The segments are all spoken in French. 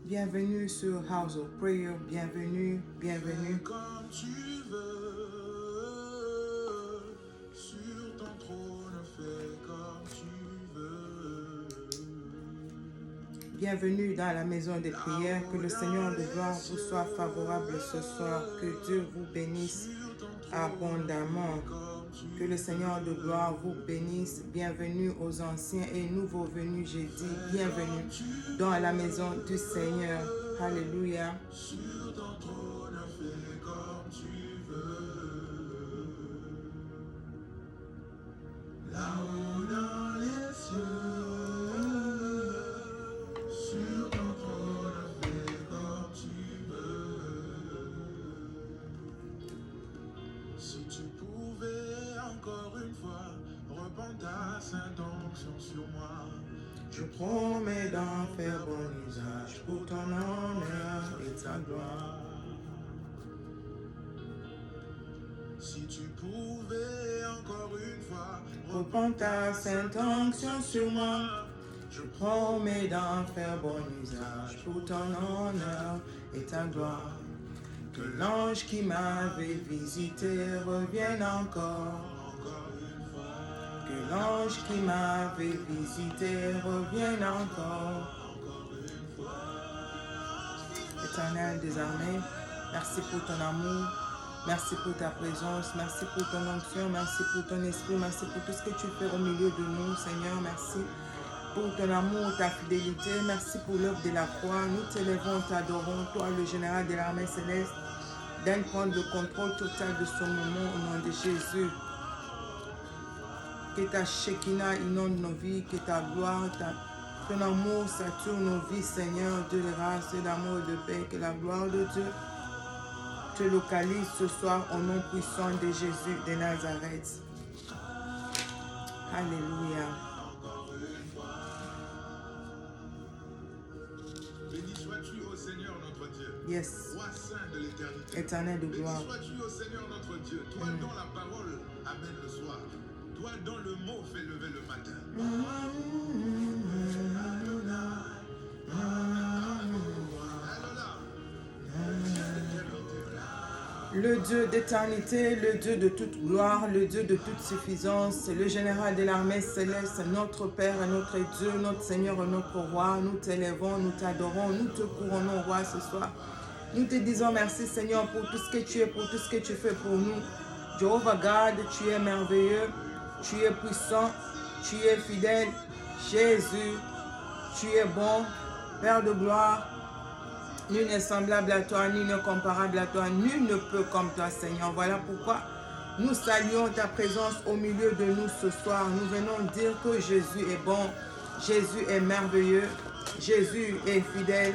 Bienvenue sur House of Prayer. Bienvenue, bienvenue. Comme tu veux, sur ton trône, fais comme tu veux. Bienvenue dans la maison des prières. Que le Seigneur de gloire vous soit favorable ce soir. Que Dieu vous bénisse abondamment. Que le Seigneur de gloire vous bénisse. Bienvenue aux anciens et nouveaux venus. J'ai dit bienvenue dans la maison du Seigneur. Alléluia. Sur ton trône, fais comme tu veux. Là-haut dans les cieux, sur ton trône, fais comme tu veux. Si tu pouvais encore une fois répandre ta sainte onction sur moi, Je promets d'en faire bon usage pour ton honneur et ta gloire. si tu pouvais encore une fois Repends ta sainte onction sur moi. Je promets d'en faire bon usage pour ton honneur et ta gloire. Que l'ange qui m'avait visité revienne encore. une fois, Que l'ange qui m'avait visité revienne encore. une fois. Éternel des armées, merci pour ton amour, merci pour ta présence, merci pour ton onction, merci pour ton esprit, merci pour tout ce que tu fais au milieu de nous, Seigneur. Merci pour ton amour, ta fidélité, merci pour l'œuvre de la croix. Nous t'élèvons, t'adorons, toi le général de l'armée céleste. Donne prendre le contrôle total de ce moment au nom de Jésus. Que ta Shekinah inonde nos vies, que ta gloire, ton amour sature nos vies, Seigneur, Dieu de grâce, Dieu d'amour et de paix, que la gloire de Dieu te localise ce soir au nom puissant de Jésus de Nazareth. Alléluia. Béni sois-tu au Seigneur notre Dieu, Yes, roi saint de l'éternité. éternel de Béni gloire. sois-tu au Seigneur notre Dieu, toi dont la parole amène le soir, toi dont le mot fait lever le matin. Le Dieu d'éternité, le Dieu de toute gloire, le Dieu de toute suffisance, le général de l'armée céleste, notre Père et notre Dieu, notre Seigneur et notre Roi, nous t'élèvons, nous t'adorons, nous te couronnons, Roi, ce soir. Nous te disons merci, Seigneur, pour tout ce que tu es, pour tout ce que tu fais pour nous. Jehovah God, tu es merveilleux, tu es puissant, tu es fidèle. Jésus, tu es bon, Père de gloire. Nul n'est semblable à toi, nul n'est comparable à toi, nul ne peut comme toi, Seigneur. Voilà pourquoi nous saluons ta présence au milieu de nous ce soir. Nous venons dire que Jésus est bon, Jésus est merveilleux, Jésus est fidèle,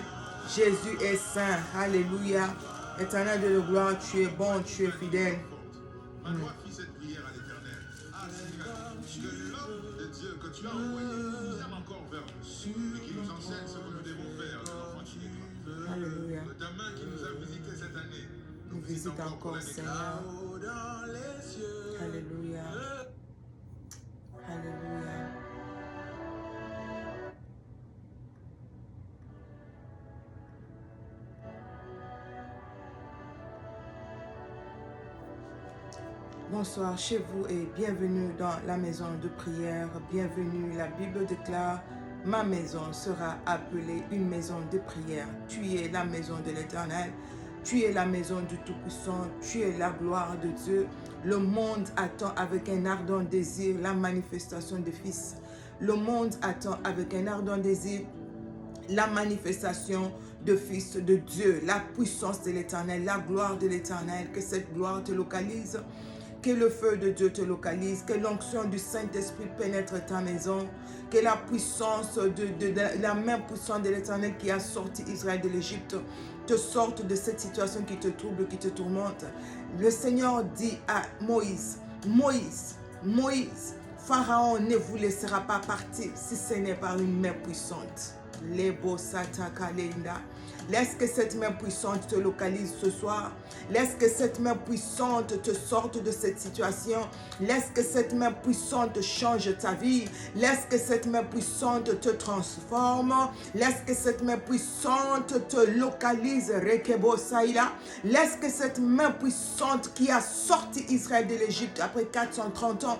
Jésus est saint. Alléluia. Éternel de la gloire, tu es bon, tu es fidèle. Ma voix fit cette prière à l'Éternel. Ah Seigneur, que l'homme de Dieu que tu as envoyé vienne encore vers nous et qui nous enseigne ce que nous devons faire de l'enfant qui est. Alléluia. De ta main qui nous a visités cette année, Nous visite encore, Seigneur. là-haut dans les cieux. Alléluia. Alléluia. Bonsoir chez vous et bienvenue dans la maison de prière. Bienvenue, la Bible déclare, ma maison sera appelée une maison de prière. Tu es la maison de l'Éternel, tu es la maison du Tout-Puissant, tu es la gloire de Dieu. Le monde attend avec un ardent désir la manifestation du Fils. Le monde attend avec un ardent désir la manifestation de Fils de Dieu, la puissance de l'Éternel, la gloire de l'Éternel. Que cette gloire te localise. Que le feu de Dieu te localise, que l'onction du Saint-Esprit pénètre ta maison, que la puissance la main puissante de l'Éternel qui a sorti Israël de l'Égypte te sorte de cette situation qui te trouble, qui te tourmente. Le Seigneur dit à Moïse, Moïse, Moïse, Pharaon ne vous laissera pas partir si ce n'est par une main puissante. Lebo Satakalenda. Laisse que cette main puissante te localise ce soir. Laisse que cette main puissante te sorte de cette situation. Laisse que cette main puissante change ta vie. Laisse que cette main puissante te transforme. Laisse que cette main puissante te localise. Rekebo Saïla. Laisse que cette main puissante qui a sorti Israël de l'Égypte après 430 ans,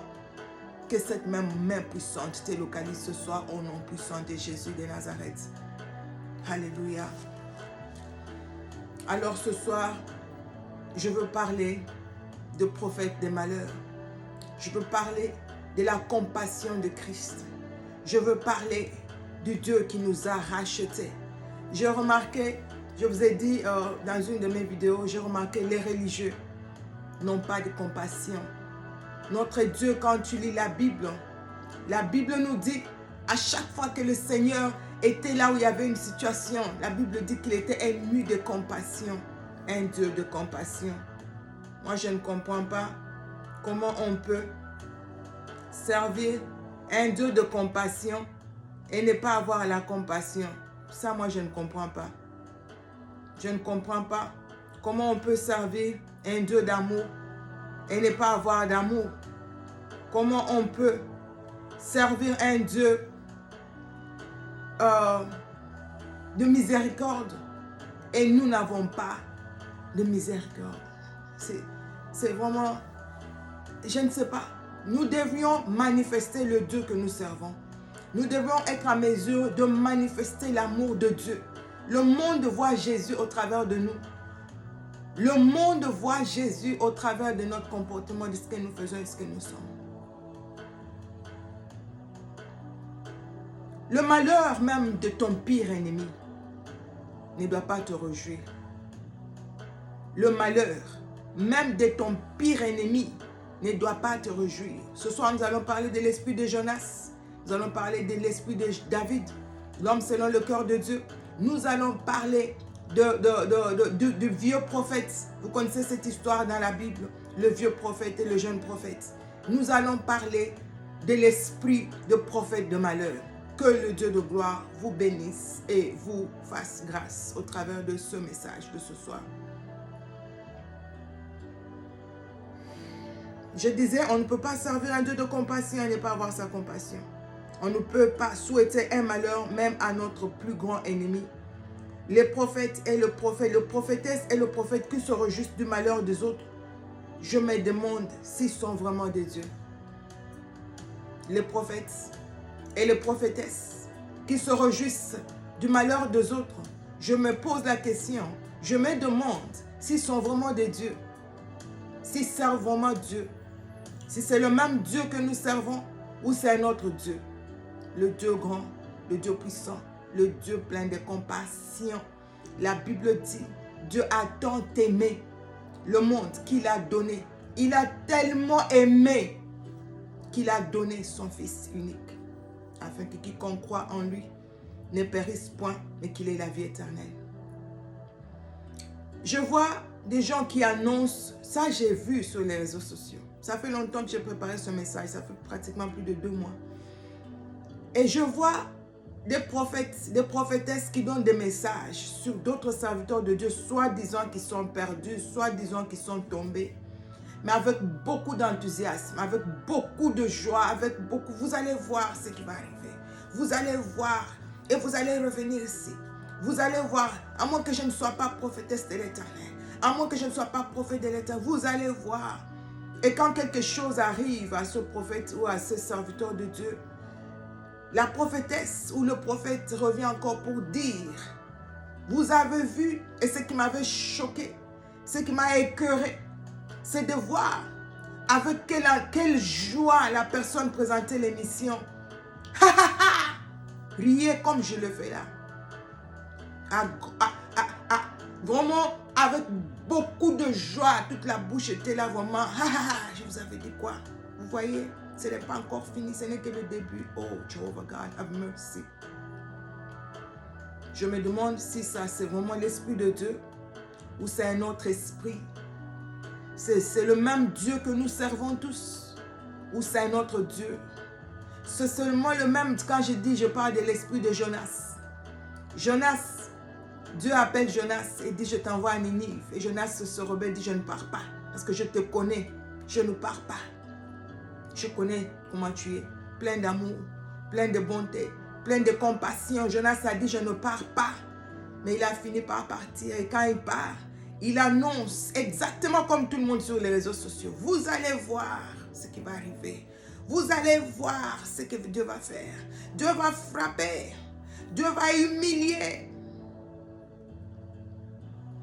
que cette même main puissante te localise ce soir au nom puissant de Jésus de Nazareth. Alléluia. Alors ce soir, je veux parler de prophète des malheurs. Je veux parler de la compassion de Christ. Je veux parler du Dieu qui nous a rachetés. J'ai remarqué, je vous ai dit dans une de mes vidéos, j'ai remarqué les religieux n'ont pas de compassion. Notre Dieu, quand tu lis la Bible nous dit, à chaque fois que le Seigneur était là où il y avait une situation, la Bible dit qu'il était ému de compassion. Un Dieu de compassion. Moi, je ne comprends pas comment on peut servir un Dieu de compassion et ne pas avoir la compassion. Ça, moi, je ne comprends pas. Je ne comprends pas comment on peut servir un Dieu d'amour et ne pas avoir d'amour. Comment on peut servir un Dieu de miséricorde et nous n'avons pas de miséricorde. C'est vraiment, je ne sais pas. Nous devions manifester le Dieu que nous servons. Nous devons être à mesure de manifester l'amour de Dieu. Le monde voit Jésus au travers de nous. Le monde voit Jésus au travers de notre comportement, de ce que nous faisons et de ce que nous sommes. Le malheur même de ton pire ennemi ne doit pas te réjouir. Le malheur même de ton pire ennemi ne doit pas te réjouir. Ce soir, nous allons parler de l'esprit de Jonas. Nous allons parler de l'esprit de David, l'homme selon le cœur de Dieu. Nous allons parler du vieux prophète. Vous connaissez cette histoire dans la Bible, le vieux prophète et le jeune prophète. Nous allons parler de l'esprit de prophète de malheur. Que le Dieu de gloire vous bénisse et vous fasse grâce au travers de ce message de ce soir. Je disais, on ne peut pas servir un Dieu de compassion et ne pas avoir sa compassion. On ne peut pas souhaiter un malheur même à notre plus grand ennemi. Les prophètes et le prophétesse et le prophète qui se réjouissent du malheur des autres, je me demande s'ils sont vraiment des dieux. Les prophètes et les prophétesses qui se réjouissent du malheur des autres, je me pose la question, je me demande s'ils sont vraiment des dieux, s'ils servent vraiment Dieu, si c'est le même Dieu que nous servons ou c'est un autre Dieu, le Dieu grand, le Dieu puissant, le Dieu plein de compassion. La Bible dit, Dieu a tant aimé le monde qu'il a donné. Il a tellement aimé qu'il a donné son Fils unique, afin que quiconque croit en lui ne périsse point, mais qu'il ait la vie éternelle. Je vois des gens qui annoncent, ça j'ai vu sur les réseaux sociaux. Ça fait longtemps que j'ai préparé ce message, ça fait pratiquement plus de 2 mois. Et je vois des prophètes, des prophétesses qui donnent des messages sur d'autres serviteurs de Dieu, soit disant qu'ils sont perdus, soit disant qu'ils sont tombés. Mais avec beaucoup d'enthousiasme, avec beaucoup de joie, avec beaucoup... Vous allez voir ce qui va arriver. Vous allez voir et vous allez revenir ici. Vous allez voir, à moins que je ne sois pas prophétesse de l'Éternel, à moins que je ne sois pas prophète de l'Éternel, vous allez voir. Et quand quelque chose arrive à ce prophète ou à ce serviteur de Dieu, la prophétesse ou le prophète revient encore pour dire, vous avez vu, et ce qui m'avait choqué, ce qui m'a écœuré, c'est de voir avec quelle joie la personne présentait l'émission. Riez comme je le fais là. Vraiment avec beaucoup de joie, toute la bouche était là vraiment. Je vous avais dit quoi? Vous voyez, ce n'est pas encore fini, ce n'est que le début. Oh, Jehovah God, have mercy. Je me demande si ça c'est vraiment l'Esprit de Dieu ou c'est un autre esprit. C'est le même Dieu que nous servons tous ou c'est un autre Dieu. C'est seulement le même, quand je dis, je parle de l'esprit de Jonas. Jonas, Dieu appelle Jonas et dit, je t'envoie à Ninive. Et Jonas se rebelle, dit, je ne pars pas. Parce que je te connais, je ne pars pas. Je connais comment tu es, plein d'amour, plein de bonté, plein de compassion. Jonas a dit, je ne pars pas. Mais il a fini par partir. Et quand il part, il annonce exactement comme tout le monde sur les réseaux sociaux. Vous allez voir ce qui va arriver. Vous allez voir ce que Dieu va faire. Dieu va frapper. Dieu va humilier.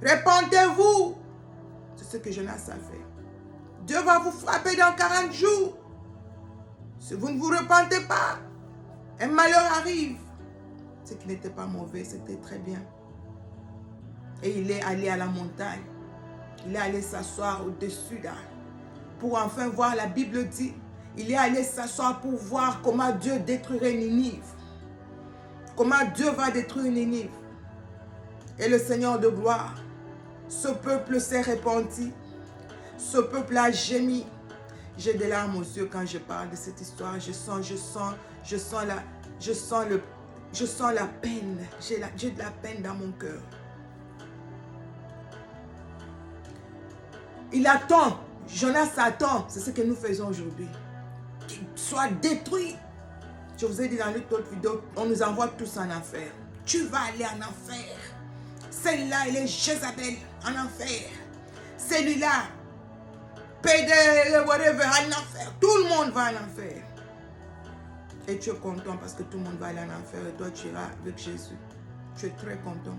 Répentez-vous. C'est ce que Jonas a fait. Dieu va vous frapper dans 40 jours. Si vous ne vous repentez pas, un malheur arrive. Ce qui n'était pas mauvais, c'était très bien. Et il est allé à la montagne. Il est allé s'asseoir au-dessus d'elle. Pour enfin voir, la Bible dit, il est allé s'asseoir pour voir comment Dieu détruirait Ninive. Comment Dieu va détruire Ninive. Et le Seigneur de gloire, ce peuple s'est repenti. Ce peuple a gémi. J'ai des larmes aux yeux quand je parle de cette histoire. Je sens la peine. J'ai de la peine dans mon cœur. Il attend. Jonas attend. C'est ce que nous faisons aujourd'hui. Qu'il soit détruit. Je vous ai dit dans l'autre vidéo, on nous envoie tous en enfer. Tu vas aller en enfer. Celle-là, elle est Jézabel en enfer. Celui-là, pédé, whatever, en enfer. Tout le monde va en enfer. Et tu es content parce que tout le monde va aller en enfer et toi tu iras avec Jésus. Tu es très content.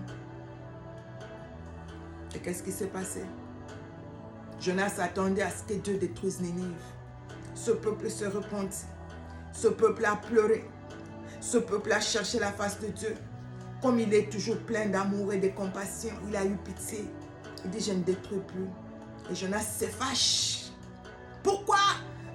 Et qu'est-ce qui s'est passé? Jonas attendait à ce que Dieu détruise Ninive. Ce peuple se repentit. Ce peuple a pleuré. Ce peuple a cherché la face de Dieu. Comme il est toujours plein d'amour et de compassion, il a eu pitié. Il dit, je ne détruis plus. Et Jonas se fâche. Pourquoi?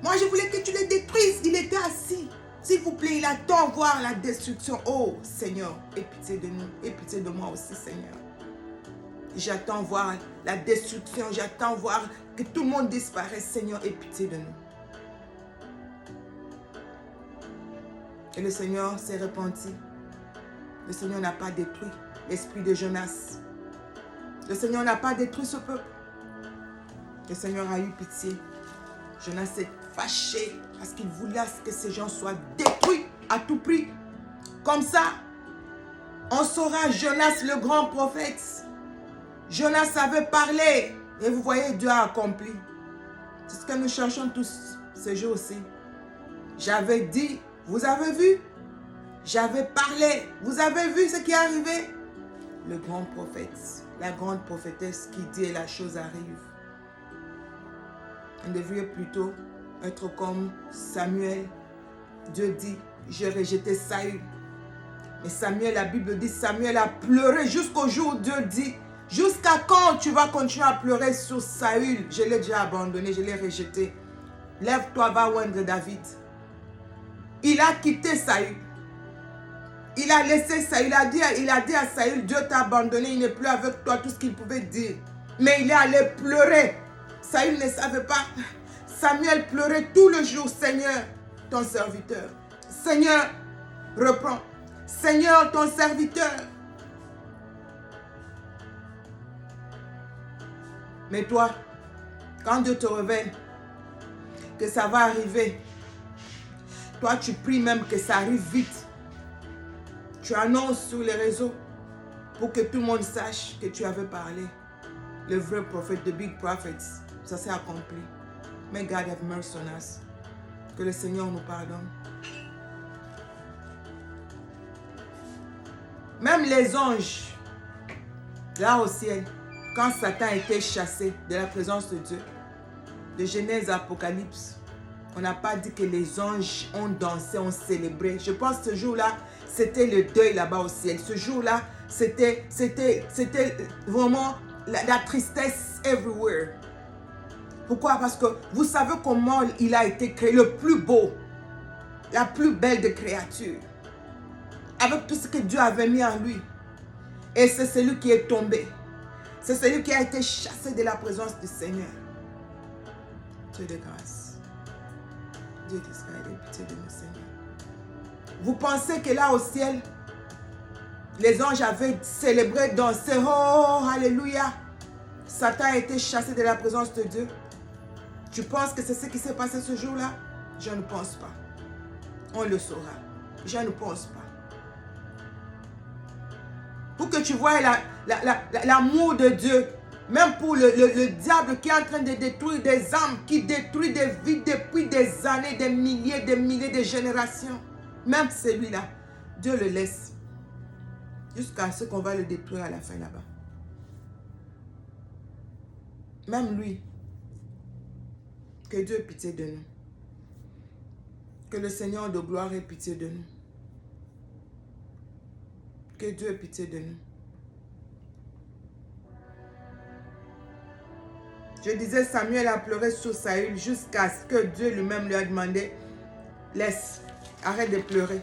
Moi, je voulais que tu les détruises. Il était assis. S'il vous plaît, il attend voir la destruction. Oh, Seigneur, aie pitié de nous. Aie pitié de moi aussi, Seigneur. J'attends voir la destruction. J'attends voir que tout le monde disparaisse. Seigneur, aie pitié de nous. Et le Seigneur s'est repenti. Le Seigneur n'a pas détruit l'esprit de Jonas. Le Seigneur n'a pas détruit ce peuple. Le Seigneur a eu pitié. Jonas s'est fâché parce qu'il voulait que ces gens soient détruits à tout prix. Comme ça, on saura Jonas le grand prophète. Jonas avait parlé. Et vous voyez, Dieu a accompli. C'est ce que nous cherchons tous ces jours-ci. J'avais dit, vous avez vu? J'avais parlé. Vous avez vu ce qui est arrivé? Le grand prophète, la grande prophétesse qui dit et la chose arrive. On devrait plutôt être comme Samuel. Dieu dit, j'ai rejeté Saül. Mais Samuel, la Bible dit, Samuel a pleuré jusqu'au jour où Dieu dit, jusqu'à quand tu vas continuer à pleurer sur Saül? Je l'ai déjà abandonné, je l'ai rejeté. Lève-toi, va oindre David. Il a quitté Saül. Il a laissé Saül. Il a dit à Saül, Dieu t'a abandonné, il n'est plus avec toi, tout ce qu'il pouvait dire. Mais il est allé pleurer. Saül ne savait pas. Samuel pleurait tout le jour, Seigneur, ton serviteur. Seigneur, reprends. Seigneur, ton serviteur. Mais toi, quand Dieu te révèle que ça va arriver, toi tu pries même que ça arrive vite. Tu annonces sur les réseaux pour que tout le monde sache que tu avais parlé. Le vrai prophète, the big prophet, ça s'est accompli. May God have mercy on us. Que le Seigneur nous pardonne. Même les anges, là au ciel, quand Satan était chassé de la présence de Dieu, de Genèse à Apocalypse, on n'a pas dit que les anges ont dansé, ont célébré. Je pense que ce jour-là, c'était le deuil là-bas au ciel. Ce jour-là, c'était vraiment la tristesse everywhere. Pourquoi? Parce que vous savez comment il a été créé, le plus beau, la plus belle des créatures. Avec tout ce que Dieu avait mis en lui. Et c'est celui qui est tombé. C'est celui qui a été chassé de la présence du Seigneur. Dieu de grâce. Dieu d'Israël, aie pitié de nous, Seigneur. Vous pensez que là au ciel, Les anges avaient célébré, dansé. Oh, alléluia. Satan a été chassé de la présence de Dieu. Tu penses que c'est ce qui s'est passé ce jour-là? Je ne pense pas. On le saura. Je ne pense pas. Pour que tu vois l'amour de Dieu, même pour le diable qui est en train de détruire des âmes, qui détruit des vies depuis des années, des milliers de générations. Même celui-là, Dieu le laisse. Jusqu'à ce qu'on va le détruire à la fin là-bas. Même lui. Que Dieu ait pitié de nous. Que le Seigneur de gloire ait pitié de nous. Que Dieu ait pitié de nous. Je disais, Samuel a pleuré sur Saül jusqu'à ce que Dieu lui-même lui a demandé, laisse, arrête de pleurer.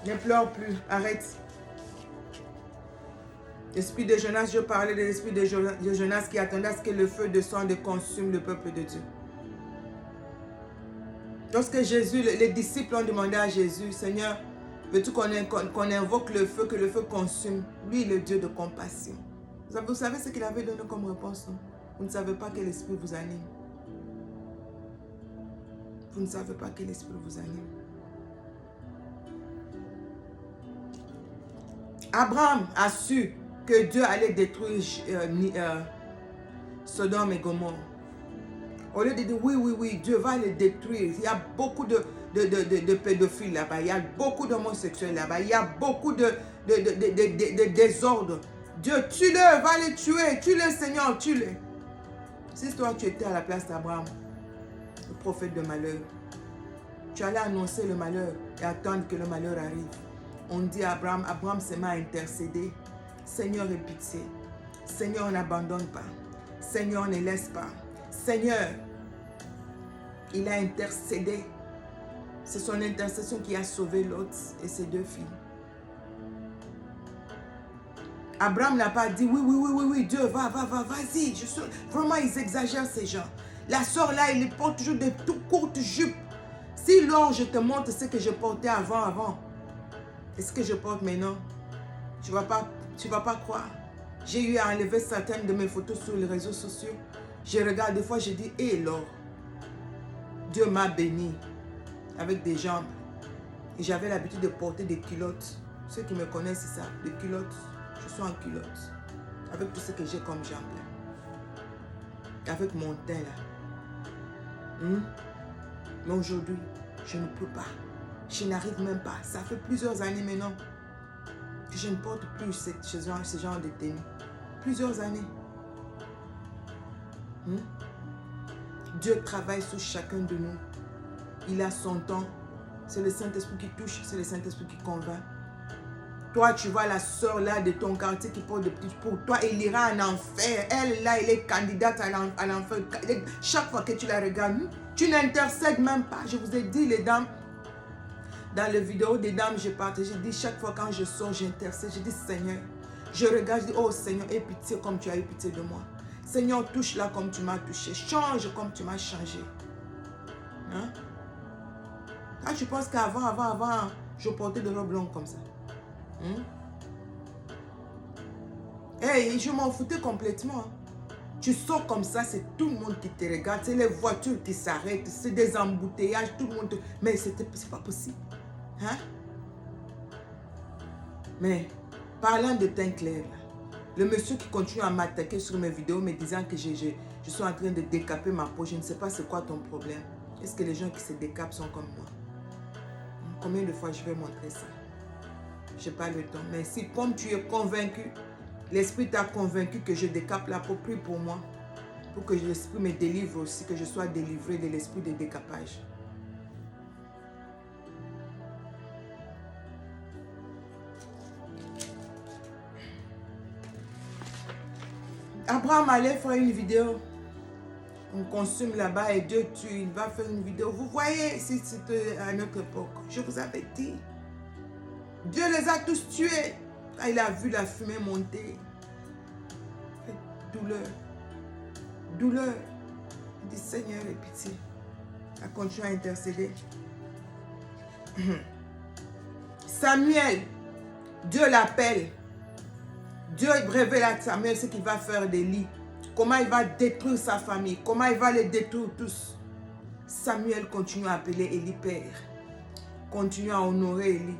Ne pleure plus, arrête. L'esprit de Jonas, je parlais de l'esprit de Jonas qui attendait à ce que le feu descende et consume le peuple de Dieu. Lorsque Jésus, les disciples ont demandé à Jésus, Seigneur, veux-tu qu'on invoque le feu, que le feu consume? Lui, le Dieu de compassion. Vous savez ce qu'il avait donné comme réponse, non? Vous ne savez pas quel esprit vous anime. Vous ne savez pas quel esprit vous anime. Abraham a su que Dieu allait détruire Sodome et Gomorrhe. Au lieu de dire oui, Dieu va les détruire. Il y a beaucoup de pédophiles là-bas. Il y a beaucoup d'homosexuels là-bas. Il y a beaucoup de désordre. Dieu, tue-le, va les tuer. Tue-le, Seigneur, tue-le. Si toi, tu étais à la place d'Abraham, le prophète de malheur, tu allais annoncer le malheur et attendre que le malheur arrive. On dit à Abraham, Abraham s'est mis à intercéder. Seigneur, aie pitié. Seigneur, n'abandonne pas. Seigneur, ne laisse pas. Seigneur, il a intercédé. C'est son intercession qui a sauvé Lot et ses deux filles. Abraham n'a pas dit oui, Dieu, vas-y. Vraiment, ils exagèrent ces gens. La soeur là, il porte toujours des tout courtes jupes. Si lors je te montre ce que je portais avant, et ce que je porte maintenant, tu vas pas croire. J'ai eu à enlever certaines de mes photos sur les réseaux sociaux. Je regarde des fois, je dis, Laure, Dieu m'a béni avec des jambes. Et j'avais l'habitude de porter des culottes. Ceux qui me connaissent, c'est ça, des culottes. Je suis en culotte. Avec tout ce que j'ai comme jambes là. Avec mon teint là. Mais aujourd'hui, je ne peux pas. Je n'arrive même pas. Ça fait plusieurs années maintenant que je ne porte plus ce genre de tenue. Plusieurs années. Dieu travaille sur chacun de nous. Il a son temps. C'est le Saint-Esprit qui touche. C'est le Saint-Esprit qui convainc. Toi, tu vois la soeur là de ton quartier qui porte des petites pour toi, elle ira en enfer. Elle là, elle est candidate à l'enfer. Chaque fois que tu la regardes, tu n'intercèdes même pas. Je vous ai dit, les dames, dans les vidéos des dames, j'ai partagé, j'ai dit chaque fois quand je sors, j'intercède. Je dis Seigneur, je regarde, je dis oh Seigneur, aie pitié comme tu as eu pitié de moi. Seigneur, touche-la comme tu m'as touché. Change comme tu m'as changé. Hein? Ah, je pense qu'avant, je portais des robes longues comme ça. Hey, je m'en foutais complètement. Tu sors comme ça, c'est tout le monde qui te regarde. C'est les voitures qui s'arrêtent. C'est des embouteillages, tout le monde. Mais c'est pas possible. Hein? Mais, parlant de teint clair, le monsieur qui continue à m'attaquer sur mes vidéos me disant que je suis en train de décaper ma peau, je ne sais pas c'est quoi ton problème. Est-ce que les gens qui se décapent sont comme moi? Combien de fois je vais montrer ça? Je n'ai pas le temps. Mais si comme tu es convaincu, l'esprit t'a convaincu que je décape la peau, prie pour moi. Pour que l'esprit me délivre aussi, que je sois délivré de l'esprit de décapage. Abraham allait faire une vidéo. On consomme là-bas et Dieu tue. Il va faire une vidéo. Vous voyez, si c'était à notre époque, je vous avais dit. Dieu les a tous tués. Quand il a vu la fumée monter. Douleur. Douleur. Il dit Seigneur, aie pitié. Il a continué à intercéder. Samuel Dieu l'appelle. Dieu révèle à Samuel ce qu'il va faire d'Élie. Comment il va détruire sa famille. Comment il va les détruire tous. Samuel continue à appeler Élie père. Continue à honorer Élie.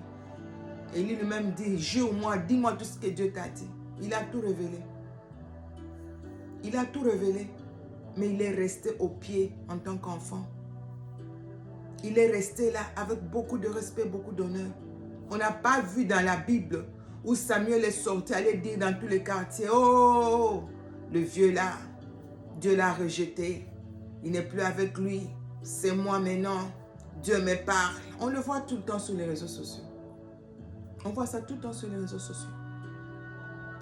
Élie lui-même dit, jure-moi, dis-moi tout ce que Dieu t'a dit. Il a tout révélé. Il a tout révélé. Mais il est resté au pied en tant qu'enfant. Il est resté là avec beaucoup de respect, beaucoup d'honneur. On n'a pas vu dans la Bible où Samuel est sorti, aller dire dans tous les quartiers, oh, le vieux là, Dieu l'a rejeté. Il n'est plus avec lui. C'est moi maintenant. Dieu me parle. On le voit tout le temps sur les réseaux sociaux. On voit ça tout le temps sur les réseaux sociaux.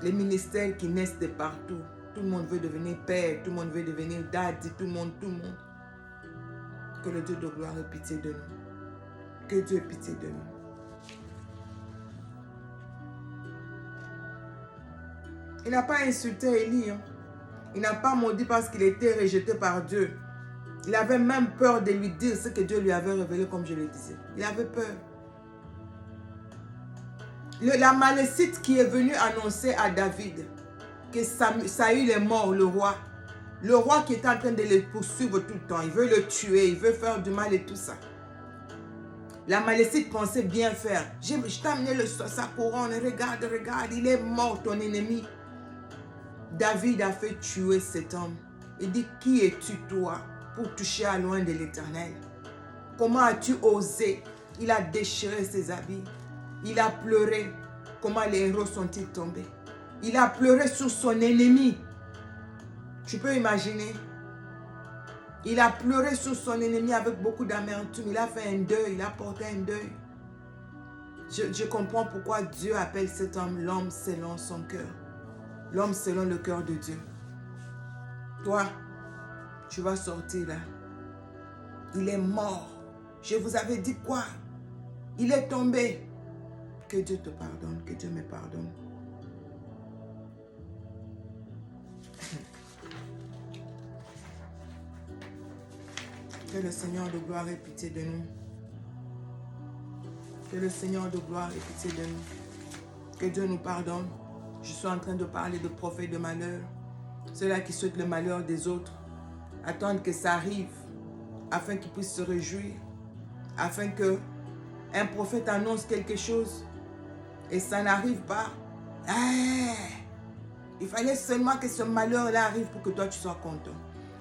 Les ministères qui naissent de partout. Tout le monde veut devenir père, tout le monde veut devenir daddy, tout le monde. Que le Dieu de gloire ait pitié de nous. Que Dieu ait pitié de nous. Il n'a pas insulté Élie. Hein. Il n'a pas maudit parce qu'il était rejeté par Dieu. Il avait même peur de lui dire ce que Dieu lui avait révélé, comme je le disais. Il avait peur. L'Amalécite qui est venu annoncer à David que Saül est mort, le roi qui était en train de le poursuivre tout le temps, il veut le tuer, il veut faire du mal et tout ça. L'Amalécite pensait bien faire. Je t'ai amené sa couronne, regarde, il est mort ton ennemi. David a fait tuer cet homme. Il dit, qui es-tu toi pour toucher à loin de l'Éternel? Comment as-tu osé? Il a déchiré ses habits. Il a pleuré. Comment les héros sont-ils tombés? Il a pleuré sur son ennemi. Tu peux imaginer? Il a pleuré sur son ennemi avec beaucoup d'amertume. Il a fait un deuil. Il a porté un deuil. Je comprends pourquoi Dieu appelle cet homme l'homme selon son cœur. L'homme selon le cœur de Dieu. Toi, tu vas sortir là. Il est mort. Je vous avais dit quoi? Il est tombé. Que Dieu te pardonne, que Dieu me pardonne. Que le Seigneur de gloire ait pitié de nous. Que le Seigneur de gloire ait pitié de nous. Que Dieu nous pardonne. Je suis en train de parler de prophètes de malheur. Ceux-là qui souhaitent le malheur des autres. Attendent que ça arrive afin qu'ils puissent se réjouir. Afin que un prophète annonce quelque chose et ça n'arrive pas. Il fallait seulement que ce malheur-là arrive pour que toi tu sois content.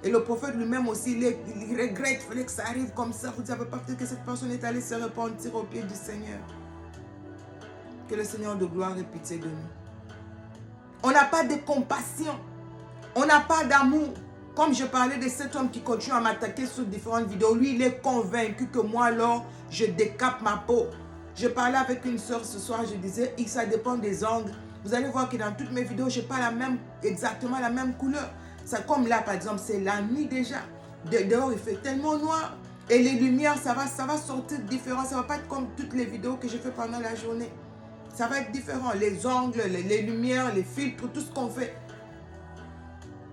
Et le prophète lui-même aussi, il regrette, il fallait que ça arrive comme ça. Vous ne savez pas peut-être que cette personne est allée se repentir au pied du Seigneur. Que le Seigneur de gloire ait pitié de nous. On n'a pas de compassion. On n'a pas d'amour. Comme je parlais de cet homme qui continue à m'attaquer sur différentes vidéos. Lui, il est convaincu que moi, alors, je décape ma peau. Je parlais avec une soeur ce soir, je disais, ça dépend des angles. Vous allez voir que dans toutes mes vidéos, je n'ai pas exactement la même couleur. C'est comme là, par exemple, c'est la nuit déjà. Dehors, il fait tellement noir. Et les lumières, ça va sortir différent. Ça ne va pas être comme toutes les vidéos que je fais pendant la journée. Ça va être différent. Les angles, les lumières, les filtres, tout ce qu'on fait.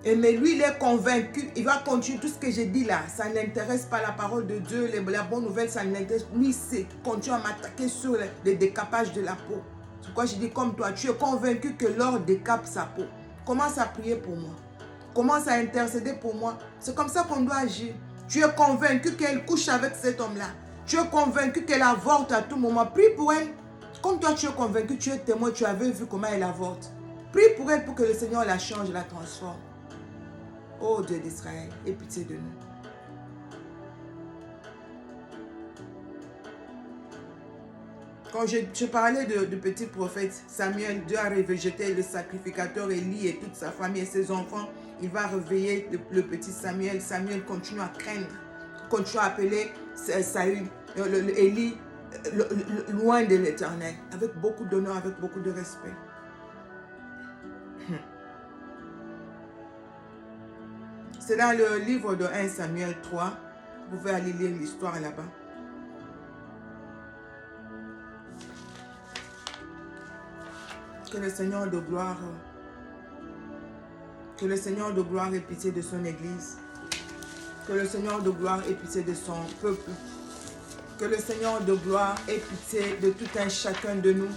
Mais lui, il est convaincu. Il va continuer tout ce que j'ai dit là. Ça n'intéresse pas la parole de Dieu. La bonne nouvelle, ça n'intéresse pas. Lui, c'est continue à m'attaquer sur le décapage de la peau. C'est pourquoi je dis comme toi, tu es convaincu que l'or décape sa peau. Commence à prier pour moi. Commence à intercéder pour moi. C'est comme ça qu'on doit agir. Tu es convaincu qu'elle couche avec cet homme-là. Tu es convaincu qu'elle avorte à tout moment. Prie pour elle. Comme toi, tu es convaincu, tu es témoin, tu avais vu comment elle avorte. Prie pour elle pour que le Seigneur la change, la transforme. Oh Dieu d'Israël, aie pitié de nous. Quand je parlais de petit prophète Samuel, Dieu a rejeté le sacrificateur Élie et toute sa famille et ses enfants. Il va réveiller le petit Samuel. Samuel continue à craindre, continue à appeler Saül, Élie, loin de l'Éternel, avec beaucoup d'honneur, avec beaucoup de respect. C'est dans le livre de 1 Samuel 3. Vous pouvez aller lire l'histoire là-bas. Que le Seigneur de gloire ait pitié de son Église. Que le Seigneur de gloire ait pitié de son peuple. Que le Seigneur de gloire ait pitié de tout un chacun de nous.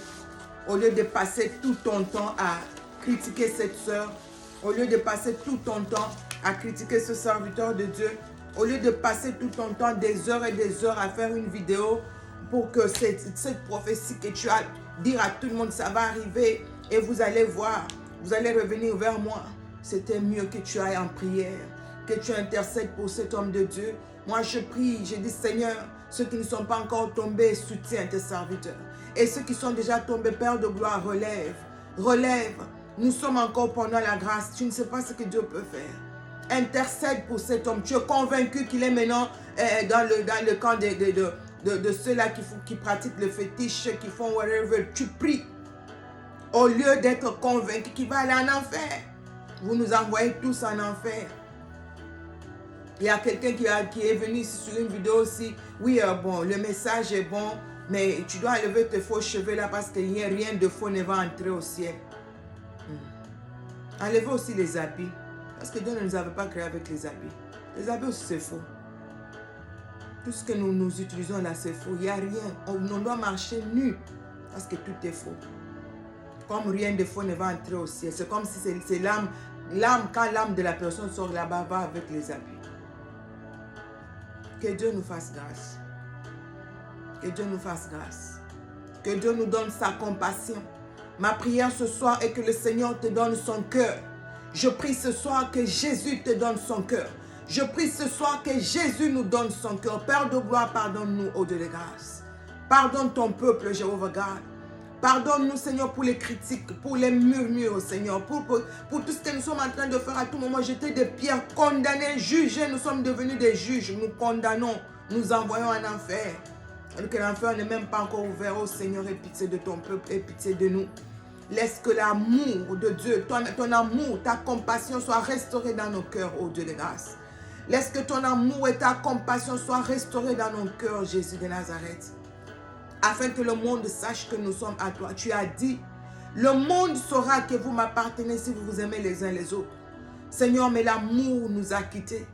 Au lieu de passer tout ton temps à critiquer cette sœur, au lieu de passer tout ton temps à critiquer ce serviteur de Dieu, au lieu de passer tout ton temps des heures et des heures à faire une vidéo pour que cette prophétie que tu as dire à tout le monde, ça va arriver et vous allez voir, vous allez revenir vers moi. C'était mieux que tu ailles en prière, que tu intercèdes pour cet homme de Dieu. Moi, je prie, je dis, Seigneur, ceux qui ne sont pas encore tombés, soutiens tes serviteurs. Et ceux qui sont déjà tombés, Père de gloire, relève, relève. Nous sommes encore pendant la grâce. Tu ne sais pas ce que Dieu peut faire. Intercède pour cet homme. Tu es convaincu qu'il est maintenant dans le camp de ceux-là qui pratiquent le fétiche, qui font whatever. Tu pries. Au lieu d'être convaincu qu'il va aller en enfer. Vous nous envoyez tous en enfer. Il y a quelqu'un qui est venu ici sur une vidéo aussi. Oui, bon, le message est bon, mais tu dois enlever tes faux cheveux là parce que rien de faux ne va entrer au ciel. Enlevez aussi les habits. Parce que Dieu ne nous avait pas créé avec les habits. Les habits aussi, c'est faux. Tout ce que nous utilisons là, c'est faux. Il n'y a rien. On doit marcher nu. Parce que tout est faux. Comme rien de faux ne va entrer au ciel. C'est comme si c'est l'âme. Quand l'âme de la personne sort là-bas, va avec les habits. Que Dieu nous fasse grâce. Que Dieu nous fasse grâce. Que Dieu nous donne sa compassion. Ma prière ce soir est que le Seigneur te donne son cœur. Je prie ce soir que Jésus te donne son cœur. Je prie ce soir que Jésus nous donne son cœur. Père de gloire, pardonne-nous, ô Dieu de grâce. Pardonne ton peuple, Jéhovah God. Pardonne-nous, Seigneur, pour les critiques, pour les murmures, Seigneur, pour tout ce que nous sommes en train de faire à tout moment. Jeter des pierres, condamner, juger. Nous sommes devenus des juges. Nous condamnons, nous envoyons en enfer. Alors que l'enfer n'est même pas encore ouvert. Oh Seigneur, aie pitié de ton peuple, aie pitié de nous. Laisse que l'amour de Dieu, ton amour, ta compassion soit restaurée dans nos cœurs, ô Dieu de grâce. Laisse que ton amour et ta compassion soient restaurés dans nos cœurs, Jésus de Nazareth. Afin que le monde sache que nous sommes à toi. Tu as dit, le monde saura que vous m'appartenez si vous vous aimez les uns les autres. Seigneur, mais l'amour nous a quittés.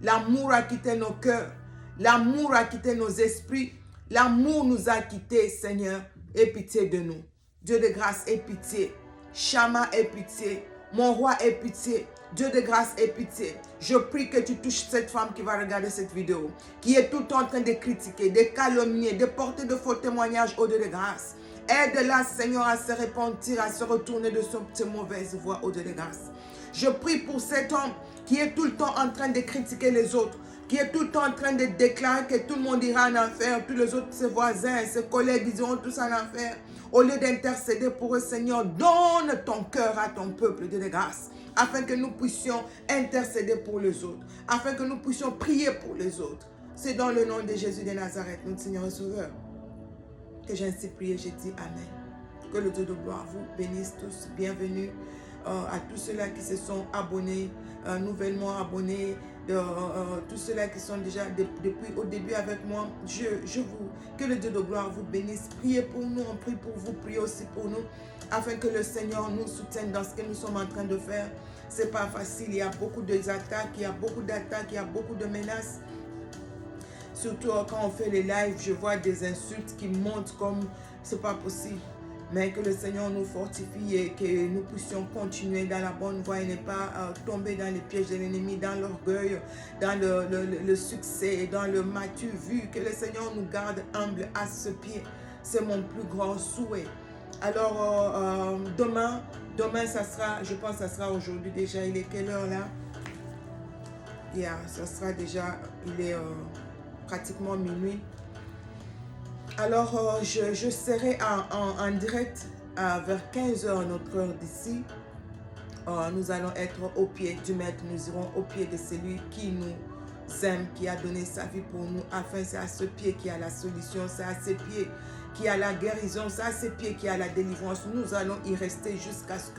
L'amour a quitté nos cœurs. L'amour a quitté nos esprits. L'amour nous a quittés, Seigneur. Aie pitié de nous. Dieu de grâce, aie pitié. Shama, aie pitié. Mon roi, aie pitié. Dieu de grâce, aie pitié. Je prie que tu touches cette femme qui va regarder cette vidéo, qui est tout le temps en train de critiquer, de calomnier, de porter de faux témoignages au Dieu de grâce. Aide-la, Seigneur, à se repentir, à se retourner de ses mauvaises voies au Dieu de grâce. Je prie pour cet homme qui est tout le temps en train de critiquer les autres, qui est tout le temps en train de déclarer que tout le monde ira en enfer, tous les autres, ses voisins, ses collègues, ils iront tous en enfer. Au lieu d'intercéder pour eux, Seigneur, donne ton cœur à ton peuple, Dieu de grâce, afin que nous puissions intercéder pour les autres, afin que nous puissions prier pour les autres. C'est dans le nom de Jésus de Nazareth, notre Seigneur et Sauveur, que j'ai ainsi prié, j'ai dit Amen. Que le Dieu de gloire vous bénisse tous. Bienvenue à tous ceux-là qui se sont abonnés, nouvellement abonnés, tous ceux-là qui sont déjà depuis au début avec moi. Que le Dieu de gloire vous bénisse. Priez pour nous, on prie pour vous, priez aussi pour nous, afin que le Seigneur nous soutienne dans ce que nous sommes en train de faire. C'est pas facile, il y a beaucoup d'attaques, il y a beaucoup de menaces. Surtout quand on fait les lives, je vois des insultes qui montent comme c'est pas possible. Mais que le Seigneur nous fortifie et que nous puissions continuer dans la bonne voie et ne pas tomber dans les pièges de l'ennemi, dans l'orgueil, dans le succès et dans le m'as-tu vu. Que le Seigneur nous garde humble à ce pied. C'est mon plus grand souhait. Alors, demain, ça sera, je pense que ça sera aujourd'hui déjà. Il est quelle heure là? Ça sera déjà, il est pratiquement minuit. Alors, je serai en direct vers 15h, notre heure d'ici. Nous allons être au pied du Maître. Nous irons au pied de celui qui nous aime, qui a donné sa vie pour nous. Afin, c'est à ce pied qu'il y a la solution. C'est à ce pied qu'il y a la guérison. C'est à ce pied qu'il y a la délivrance. Nous allons y rester jusqu'à ce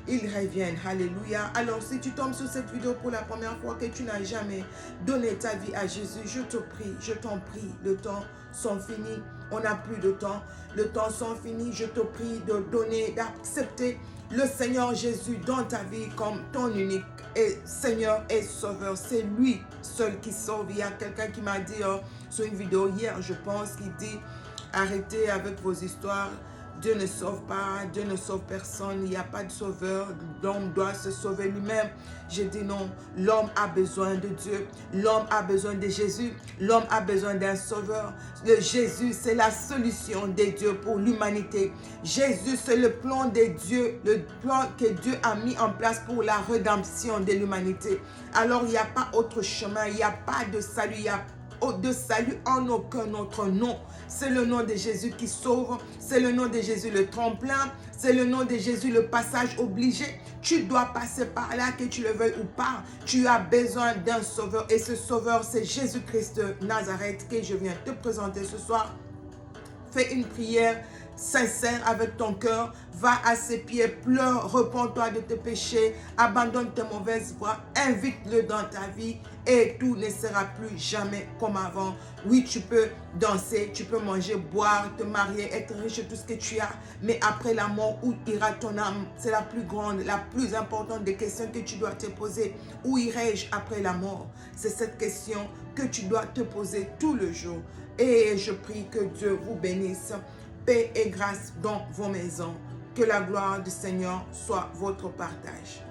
qu'il revienne. Alléluia. Alors, si tu tombes sur cette vidéo pour la première fois, que tu n'as jamais donné ta vie à Jésus, je te prie, je t'en prie, le temps sont finis. On n'a plus de temps. Le temps sont finis. Je te prie de donner, d'accepter le Seigneur Jésus dans ta vie comme ton unique Seigneur et Sauveur. C'est lui seul qui sauve. Il y a quelqu'un qui m'a dit sur une vidéo hier, je pense, qui dit arrêtez avec vos histoires Dieu ne sauve pas, Dieu ne sauve personne, il n'y a pas de sauveur, l'homme doit se sauver lui-même. Je dis non, l'homme a besoin de Dieu, l'homme a besoin de Jésus, l'homme a besoin d'un sauveur. Le Jésus, c'est la solution de Dieu pour l'humanité. Jésus, c'est le plan de Dieu, le plan que Dieu a mis en place pour la rédemption de l'humanité. Alors, il n'y a pas autre chemin, il n'y a pas de salut, il y a de salut en aucun autre nom. C'est le nom de Jésus qui sauve, c'est le nom de Jésus le tremplin, c'est le nom de Jésus le passage obligé. Tu dois passer par là, que tu le veuilles ou pas. Tu as besoin d'un sauveur et ce sauveur, c'est Jésus-Christ de Nazareth que je viens te présenter ce soir. Fais une prière sincère avec ton cœur, va à ses pieds, pleure, repens-toi de tes péchés, abandonne tes mauvaises voies, invite-le dans ta vie et tout ne sera plus jamais comme avant. Oui, tu peux danser, tu peux manger, boire, te marier, être riche, tout ce que tu as, mais après la mort, où ira ton âme? C'est la plus grande, la plus importante des questions que tu dois te poser. Où irai-je après la mort? C'est cette question que tu dois te poser tout le jour. Et je prie que Dieu vous bénisse. Paix et grâce dans vos maisons. Que la gloire du Seigneur soit votre partage.